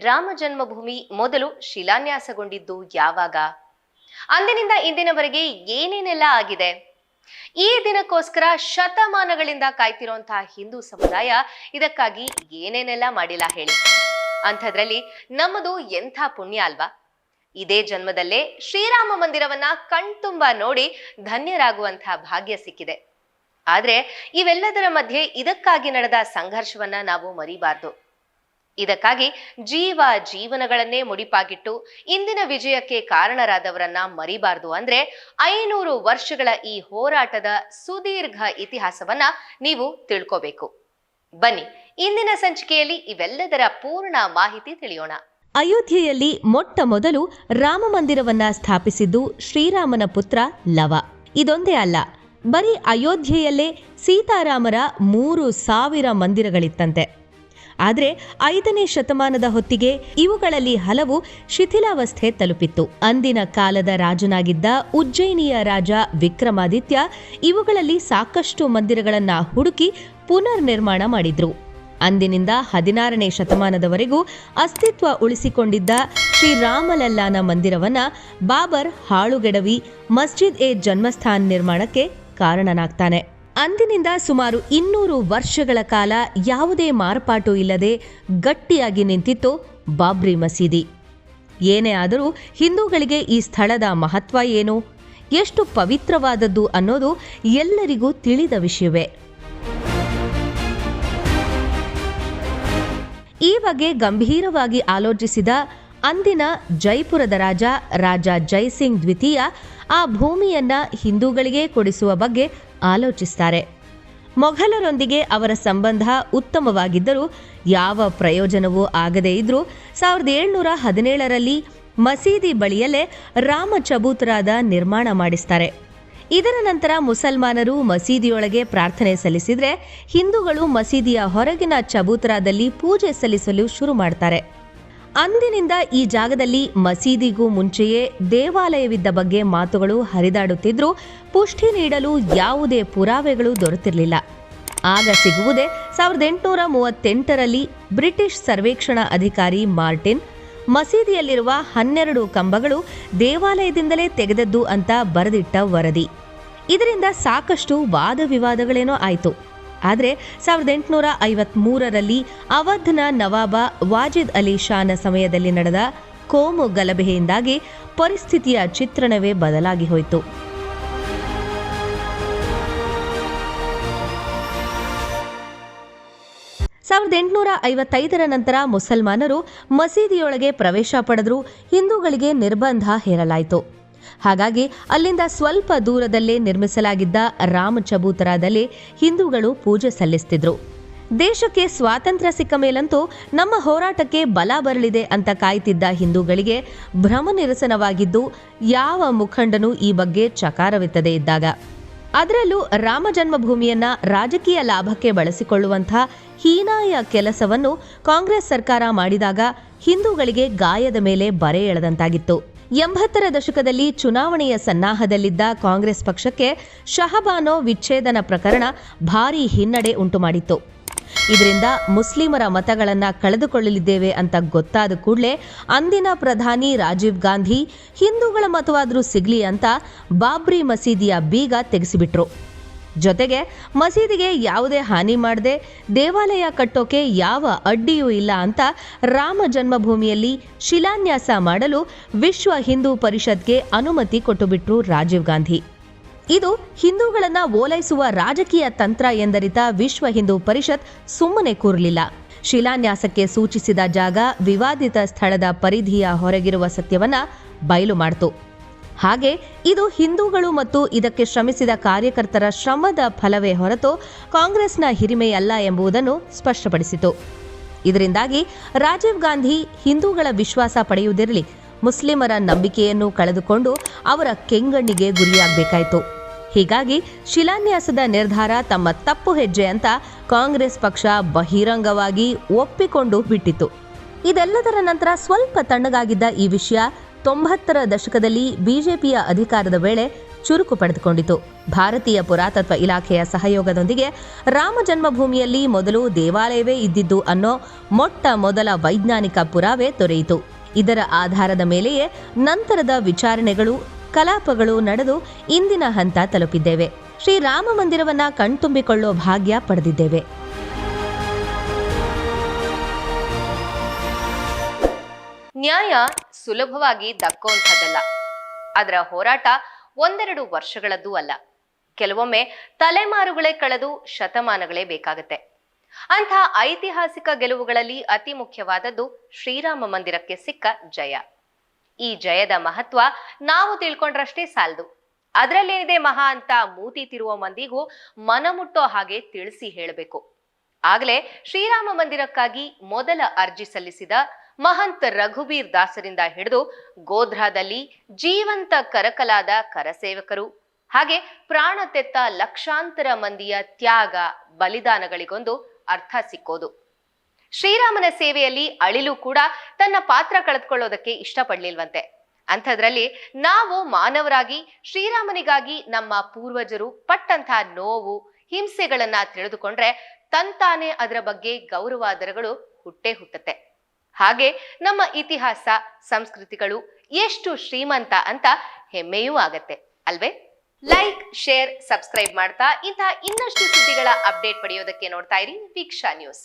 ರಾಮ ಜನ್ಮಭೂಮಿ ಮೊದಲು ಶಿಲಾನ್ಯಾಸಗೊಂಡಿದ್ದು ಯಾವಾಗ? ಅಂದಿನಿಂದ ಇಂದಿನವರೆಗೆ ಏನೇನೆಲ್ಲ ಆಗಿದೆ? ಈ ದಿನಕ್ಕೋಸ್ಕರ ಶತಮಾನಗಳಿಂದ ಕಾಯ್ತಿರುವಂತಹ ಹಿಂದೂ ಸಮುದಾಯ ಇದಕ್ಕಾಗಿ ಏನೇನೆಲ್ಲ ಮಾಡಿಲ್ಲ ಹೇಳಿ? ಅಂಥದ್ರಲ್ಲಿ ನಮ್ಮದು ಎಂಥ ಪುಣ್ಯ ಅಲ್ವಾ? ಇದೇ ಜನ್ಮದಲ್ಲೇ ಶ್ರೀರಾಮ ಮಂದಿರವನ್ನ ಕಣ್ತುಂಬ ನೋಡಿ ಧನ್ಯರಾಗುವಂತಹ ಭಾಗ್ಯ ಸಿಕ್ಕಿದೆ. ಆದ್ರೆ ಇವೆಲ್ಲದರ ಮಧ್ಯೆ ಇದಕ್ಕಾಗಿ ನಡೆದ ಸಂಘರ್ಷವನ್ನ ನಾವು ಮರಿಬಾರ್ದು. ಇದಕ್ಕಾಗಿ ಜೀವನಗಳನ್ನೇ ಮುಡಿಪಾಗಿಟ್ಟು ಇಂದಿನ ವಿಜಯಕ್ಕೆ ಕಾರಣರಾದವರನ್ನ ಮರಿಬಾರ್ದು. ಅಂದ್ರೆ 500 ವರ್ಷಗಳ ಈ ಹೋರಾಟದ ಸುದೀರ್ಘ ಇತಿಹಾಸವನ್ನ ನೀವು ತಿಳ್ಕೋಬೇಕು. ಬನ್ನಿ ಇಂದಿನ ಸಂಚಿಕೆಯಲ್ಲಿ ಇವೆಲ್ಲದರ ಪೂರ್ಣ ಮಾಹಿತಿ ತಿಳಿಯೋಣ. ಅಯೋಧ್ಯೆಯಲ್ಲಿ ಮೊಟ್ಟ ಮೊದಲು ರಾಮ ಮಂದಿರವನ್ನ ಸ್ಥಾಪಿಸಿದ್ದು ಶ್ರೀರಾಮನ ಪುತ್ರ ಲವ. ಇದೊಂದೇ ಅಲ್ಲ, ಬರೀ ಅಯೋಧ್ಯೆಯಲ್ಲೇ ಸೀತಾರಾಮರ 3000 ಮಂದಿರಗಳಿತ್ತಂತೆ. ಆದರೆ 5ನೇ ಶತಮಾನದ ಹೊತ್ತಿಗೆ ಇವುಗಳಲ್ಲಿ ಹಲವು ಶಿಥಿಲಾವಸ್ಥೆ ತಲುಪಿತ್ತು. ಅಂದಿನ ಕಾಲದ ರಾಜನಾಗಿದ್ದ ಉಜ್ಜಯಿನಿಯ ರಾಜ ವಿಕ್ರಮಾದಿತ್ಯ ಇವುಗಳಲ್ಲಿ ಸಾಕಷ್ಟು ಮಂದಿರಗಳನ್ನ ಹುಡುಕಿ ಪುನರ್ ನಿರ್ಮಾಣ ಮಾಡಿದ್ರು. ಅಂದಿನಿಂದ 16ನೇ ಶತಮಾನದವರೆಗೂ ಅಸ್ತಿತ್ವ ಉಳಿಸಿಕೊಂಡಿದ್ದ ಶ್ರೀರಾಮಲಲ್ಲಾನ ಮಂದಿರವನ್ನ ಬಾಬರ್ ಹಾಳುಗೆಡವಿ ಮಸ್ಜಿದ್ ಎ ಜನ್ಮಸ್ಥಾನ್ ನಿರ್ಮಾಣಕ್ಕೆ ಕಾರಣನಾಗ್ತಾನೆ. ಅಂದಿನಿಂದ ಸುಮಾರು 200 ವರ್ಷಗಳ ಕಾಲ ಯಾವುದೇ ಮಾರ್ಪಾಟು ಇಲ್ಲದೆ ಗಟ್ಟಿಯಾಗಿ ನಿಂತಿತ್ತು ಬಾಬ್ರಿ ಮಸೀದಿ. ಏನೇ ಆದರೂ ಹಿಂದೂಗಳಿಗೆ ಈ ಸ್ಥಳದ ಮಹತ್ವ ಏನು, ಎಷ್ಟು ಪವಿತ್ರವಾದದ್ದು ಅನ್ನೋದು ಎಲ್ಲರಿಗೂ ತಿಳಿದ ವಿಷಯವೇ. ಈ ಬಗ್ಗೆ ಗಂಭೀರವಾಗಿ ಆಲೋಚಿಸಿದ ಅಂದಿನ ಜೈಪುರದ ರಾಜ ಜೈಸಿಂಗ್ ದ್ವಿತೀಯ ಆ ಭೂಮಿಯನ್ನ ಹಿಂದೂಗಳಿಗೆ ಕೊಡಿಸುವ ಬಗ್ಗೆ ಆಲೋಚಿಸ್ತಾರೆ. ಮೊಘಲರೊಂದಿಗೆ ಅವರ ಸಂಬಂಧ ಉತ್ತಮವಾಗಿದ್ದರೂ ಯಾವ ಪ್ರಯೋಜನವೂ ಆಗದೇ ಇದ್ರೂ 1717ರಲ್ಲಿ ಮಸೀದಿ ಬಳಿಯಲ್ಲೇ ರಾಮ ಚಬೂತರಾದ ನಿರ್ಮಾಣ ಮಾಡಿಸ್ತಾರೆ. ಇದರ ನಂತರ ಮುಸಲ್ಮಾನರು ಮಸೀದಿಯೊಳಗೆ ಪ್ರಾರ್ಥನೆ ಸಲ್ಲಿಸಿದ್ರೆ ಹಿಂದೂಗಳು ಮಸೀದಿಯ ಹೊರಗಿನ ಚಬೂತರಾದಲ್ಲಿ ಪೂಜೆ ಸಲ್ಲಿಸಲು ಶುರು ಮಾಡ್ತಾರೆ. ಅಂದಿನಿಂದ ಈ ಜಾಗದಲ್ಲಿ ಮಸೀದಿಗೂ ಮುಂಚೆಯೇ ದೇವಾಲಯವಿದ್ದ ಬಗ್ಗೆ ಮಾತುಗಳು ಹರಿದಾಡುತ್ತಿದ್ರೂ ಪುಷ್ಟಿ ನೀಡಲು ಯಾವುದೇ ಪುರಾವೆಗಳು ದೊರೆತಿರಲಿಲ್ಲ. ಆಗ ಸಿಗುವುದೇ 1838ರಲ್ಲಿ ಬ್ರಿಟಿಷ್ ಸರ್ವೇಕ್ಷಣಾ ಅಧಿಕಾರಿ ಮಾರ್ಟಿನ್ ಮಸೀದಿಯಲ್ಲಿರುವ 12 ಕಂಬಗಳು ದೇವಾಲಯದಿಂದಲೇ ತೆಗೆದದ್ದು ಅಂತ ಬರೆದಿಟ್ಟ ವರದಿ. ಇದರಿಂದ ಸಾಕಷ್ಟು ವಾದ ವಿವಾದಗಳೇನೋ ಆಯಿತು. ಆದರೆ 1853ರಲ್ಲಿ ಅವಧ್ನ ನವಾಬ ವಾಜಿದ್ ಅಲಿ ಶಾನ ಸಮಯದಲ್ಲಿ ನಡೆದ ಕೋಮು ಗಲಭೆಯಿಂದಾಗಿ ಪರಿಸ್ಥಿತಿಯ ಚಿತ್ರಣವೇ ಬದಲಾಗಿ ಹೋಯಿತು. 1855ರ ನಂತರ ಮುಸಲ್ಮಾನರು ಮಸೀದಿಯೊಳಗೆ ಪ್ರವೇಶ ಪಡೆದರೂ ಹಿಂದೂಗಳಿಗೆ ನಿರ್ಬಂಧ ಹೇರಲಾಯಿತು. ಹಾಗಾಗಿ ಅಲ್ಲಿಂದ ಸ್ವಲ್ಪ ದೂರದಲ್ಲೇ ನಿರ್ಮಿಸಲಾಗಿದ್ದ ರಾಮ ಚಬೂತರಾದಲ್ಲಿ ಹಿಂದೂಗಳು ಪೂಜೆ ಸಲ್ಲಿಸುತ್ತಿದ್ರು. ದೇಶಕ್ಕೆ ಸ್ವಾತಂತ್ರ್ಯ ಸಿಕ್ಕ ಮೇಲಂತೂ ನಮ್ಮ ಹೋರಾಟಕ್ಕೆ ಬಲ ಬರಲಿದೆ ಅಂತ ಕಾಯ್ತಿದ್ದ ಹಿಂದೂಗಳಿಗೆ ಭ್ರಮ ನಿರಸನವಾಗಿದ್ದು ಯಾವ ಮುಖಂಡನೂ ಈ ಬಗ್ಗೆ ಚಕಾರವೆತ್ತದೇ ಇದ್ದಾಗ. ಅದರಲ್ಲೂ ರಾಮ ಜನ್ಮಭೂಮಿಯನ್ನ ರಾಜಕೀಯ ಲಾಭಕ್ಕೆ ಬಳಸಿಕೊಳ್ಳುವಂಥ ಹೀನಾಯ ಕೆಲಸವನ್ನು ಕಾಂಗ್ರೆಸ್ ಸರ್ಕಾರ ಮಾಡಿದಾಗ ಹಿಂದೂಗಳಿಗೆ ಗಾಯದ ಮೇಲೆ ಬರೆ ಎಳೆದಂತಾಗಿತ್ತು. 80ರ ದಶಕದಲ್ಲಿ ಚುನಾವಣೆಯ ಸನ್ನಾಹದಲ್ಲಿದ್ದ ಕಾಂಗ್ರೆಸ್ ಪಕ್ಷಕ್ಕೆ ಶಹಬಾನೋ ವಿಚ್ಛೇದನ ಪ್ರಕರಣ ಭಾರೀ ಹಿನ್ನಡೆ ಉಂಟುಮಾಡಿತ್ತು. ಇದರಿಂದ ಮುಸ್ಲಿಮರ ಮತಗಳನ್ನ ಕಳೆದುಕೊಳ್ಳಲಿದ್ದೇವೆ ಅಂತ ಗೊತ್ತಾದ ಕೂಡಲೇ ಅಂದಿನ ಪ್ರಧಾನಿ ರಾಜೀವ್ ಗಾಂಧಿ ಹಿಂದೂಗಳ ಮತವಾದರೂ ಸಿಗ್ಲಿ ಅಂತ ಬಾಬ್ರಿ ಮಸೀದಿಯ ಬೀಗ ತೆಗೆಸಿಬಿಟ್ರು. ಜೊತೆಗೆ ಮಸೀದಿಗೆ ಯಾವುದೇ ಹಾನಿ ಮಾಡದೆ ದೇವಾಲಯ ಕಟ್ಟೋಕೆ ಯಾವ ಅಡ್ಡಿಯೂ ಇಲ್ಲ ಅಂತ ರಾಮ ಜನ್ಮಭೂಮಿಯಲ್ಲಿ ಶಿಲಾನ್ಯಾಸ ಮಾಡಲು ವಿಶ್ವ ಹಿಂದೂ ಪರಿಷತ್ಗೆ ಅನುಮತಿ ಕೊಟ್ಟುಬಿಟ್ರು ರಾಜೀವ್ ಗಾಂಧಿ. ಇದು ಹಿಂದೂಗಳನ್ನ ಓಲೈಸುವ ರಾಜಕೀಯ ತಂತ್ರ ಎಂದರಿತ ವಿಶ್ವ ಹಿಂದೂ ಪರಿಷತ್ ಸುಮ್ಮನೆ ಕೂರಲಿಲ್ಲ. ಶಿಲಾನ್ಯಾಸಕ್ಕೆ ಸೂಚಿಸಿದ ಜಾಗ ವಿವಾದಿತ ಸ್ಥಳದ ಪರಿಧಿಯ ಹೊರಗಿರುವ ಸತ್ಯವನ್ನ ಬಯಲು ಮಾಡಿತು. ಹಾಗೆ ಇದು ಹಿಂದೂಗಳು ಮತ್ತು ಇದಕ್ಕೆ ಶ್ರಮಿಸಿದ ಕಾರ್ಯಕರ್ತರ ಶ್ರಮದ ಫಲವೇ ಹೊರತು ಕಾಂಗ್ರೆಸ್ನ ಹಿರಿಮೆಯಲ್ಲ ಎಂಬುದನ್ನು ಸ್ಪಷ್ಟಪಡಿಸಿತು. ಇದರಿಂದಾಗಿ ರಾಜೀವ್ ಗಾಂಧಿ ಹಿಂದೂಗಳ ವಿಶ್ವಾಸ ಪಡೆಯುವುದಿರಲಿ, ಮುಸ್ಲಿಮರ ನಂಬಿಕೆಯನ್ನು ಕಳೆದುಕೊಂಡು ಅವರ ಕೆಂಗಣ್ಣಿಗೆ ಗುರಿಯಾಗಬೇಕಾಯಿತು. ಹೀಗಾಗಿ ಶಿಲಾನ್ಯಾಸದ ನಿರ್ಧಾರ ತಮ್ಮ ತಪ್ಪು ಹೆಜ್ಜೆ ಅಂತ ಕಾಂಗ್ರೆಸ್ ಪಕ್ಷ ಬಹಿರಂಗವಾಗಿ ಒಪ್ಪಿಕೊಂಡು ಬಿಟ್ಟಿತು. ಇದೆಲ್ಲದರ ನಂತರ ಸ್ವಲ್ಪ ತಣ್ಣಗಾಗಿದ್ದ ಈ ವಿಷಯ 90ರ ದಶಕದಲ್ಲಿ ಬಿಜೆಪಿಯ ಅಧಿಕಾರದ ವೇಳೆ ಚುರುಕು ಪಡೆದುಕೊಂಡಿತು. ಭಾರತೀಯ ಪುರಾತತ್ವ ಇಲಾಖೆಯ ಸಹಯೋಗದೊಂದಿಗೆ ರಾಮ ಜನ್ಮಭೂಮಿಯಲ್ಲಿ ಮೊದಲು ದೇವಾಲಯವೇ ಇದ್ದಿದ್ದು ಅನ್ನೋ ಮೊಟ್ಟ ಮೊದಲ ವೈಜ್ಞಾನಿಕ ಪುರಾವೆ ದೊರೆಯಿತು. ಇದರ ಆಧಾರದ ಮೇಲೆಯೇ ನಂತರದ ವಿಚಾರಣೆಗಳು, ಕಲಾಪಗಳು ನಡೆದು ಇಂದಿನ ಹಂತ ತಲುಪಿದ್ದೇವೆ. ಶ್ರೀರಾಮ ಮಂದಿರವನ್ನ ಕಣ್ತುಂಬಿಕೊಳ್ಳೋ ಭಾಗ್ಯ ಪಡೆದಿದ್ದೇವೆ. ನ್ಯಾಯ ಸುಲಭವಾಗಿ ದಕ್ಕುವಂಥದ್ದಲ್ಲ. ಅದರ ಹೋರಾಟ ಒಂದೆರಡು ವರ್ಷಗಳದ್ದೂ ಅಲ್ಲ. ಕೆಲವೊಮ್ಮೆ ತಲೆಮಾರುಗಳೇ ಕಳೆದು ಶತಮಾನಗಳೇ ಬೇಕಾಗತ್ತೆ. ಅಂಥ ಐತಿಹಾಸಿಕ ಗೆಲುವುಗಳಲ್ಲಿ ಅತಿ ಮುಖ್ಯವಾದದ್ದು ಶ್ರೀರಾಮ ಮಂದಿರಕ್ಕೆ ಸಿಕ್ಕ ಜಯ. ಈ ಜಯದ ಮಹತ್ವ ನಾವು ತಿಳ್ಕೊಂಡ್ರಷ್ಟೇ ಸಾಲದು. ಅದರಲ್ಲೇನಿದೆ ಮಹಾ ಅಂತ ಮೂತಿ ತಿರುವ ಮಂದಿಗೂ ಮನಮುಟ್ಟೋ ಹಾಗೆ ತಿಳಿಸಿ ಹೇಳಬೇಕು. ಆಗಲೇ ಶ್ರೀರಾಮ ಮಂದಿರಕ್ಕಾಗಿ ಮೊದಲ ಅರ್ಜಿ ಸಲ್ಲಿಸಿದ ಮಹಂತ್ ರಘುಬೀರ್ ದಾಸರಿಂದ ಹಿಡಿದು ಗೋಧ್ರಾದಲ್ಲಿ ಜೀವಂತ ಕರಕಲಾದ ಕರಸೇವಕರು, ಹಾಗೆ ಪ್ರಾಣ ತೆತ್ತ ಲಕ್ಷಾಂತರ ಮಂದಿಯ ತ್ಯಾಗ ಬಲಿದಾನಗಳಿಗೊಂದು ಅರ್ಥ ಸಿಕ್ಕೋದು. ಶ್ರೀರಾಮನ ಸೇವೆಯಲ್ಲಿ ಅಳಿಲು ಕೂಡ ತನ್ನ ಪಾತ್ರ ಕಳೆದುಕೊಳ್ಳೋದಕ್ಕೆ ಇಷ್ಟಪಡ್ಲಿಲ್ವಂತೆ. ಅಂಥದ್ರಲ್ಲಿ ನಾವು ಮಾನವರಾಗಿ ಶ್ರೀರಾಮನಿಗಾಗಿ ನಮ್ಮ ಪೂರ್ವಜರು ಪಟ್ಟಂಥ ನೋವು, ಹಿಂಸೆಗಳನ್ನ ತಿಳಿದುಕೊಂಡ್ರೆ ತಂತಾನೆ ಅದರ ಬಗ್ಗೆ ಗೌರವಾದರಗಳು ಹುಟ್ಟೇ ಹುಟ್ಟುತ್ತೆ. ಹಾಗೆ ನಮ್ಮ ಇತಿಹಾಸ, ಸಂಸ್ಕೃತಿಗಳು ಎಷ್ಟು ಶ್ರೀಮಂತ ಅಂತ ಹೆಮ್ಮೆಯೂ ಆಗತ್ತೆ ಅಲ್ವೇ? ಲೈಕ್, ಶೇರ್, ಸಬ್ಸ್ಕ್ರೈಬ್ ಮಾಡ್ತಾ ಇಂತಹ ಇನ್ನಷ್ಟು ಸುದ್ದಿಗಳ ಅಪ್ಡೇಟ್ ಪಡೆಯೋದಕ್ಕೆ ನೋಡ್ತಾ ಇರಿ ವೀಕ್ಷಾ ನ್ಯೂಸ್.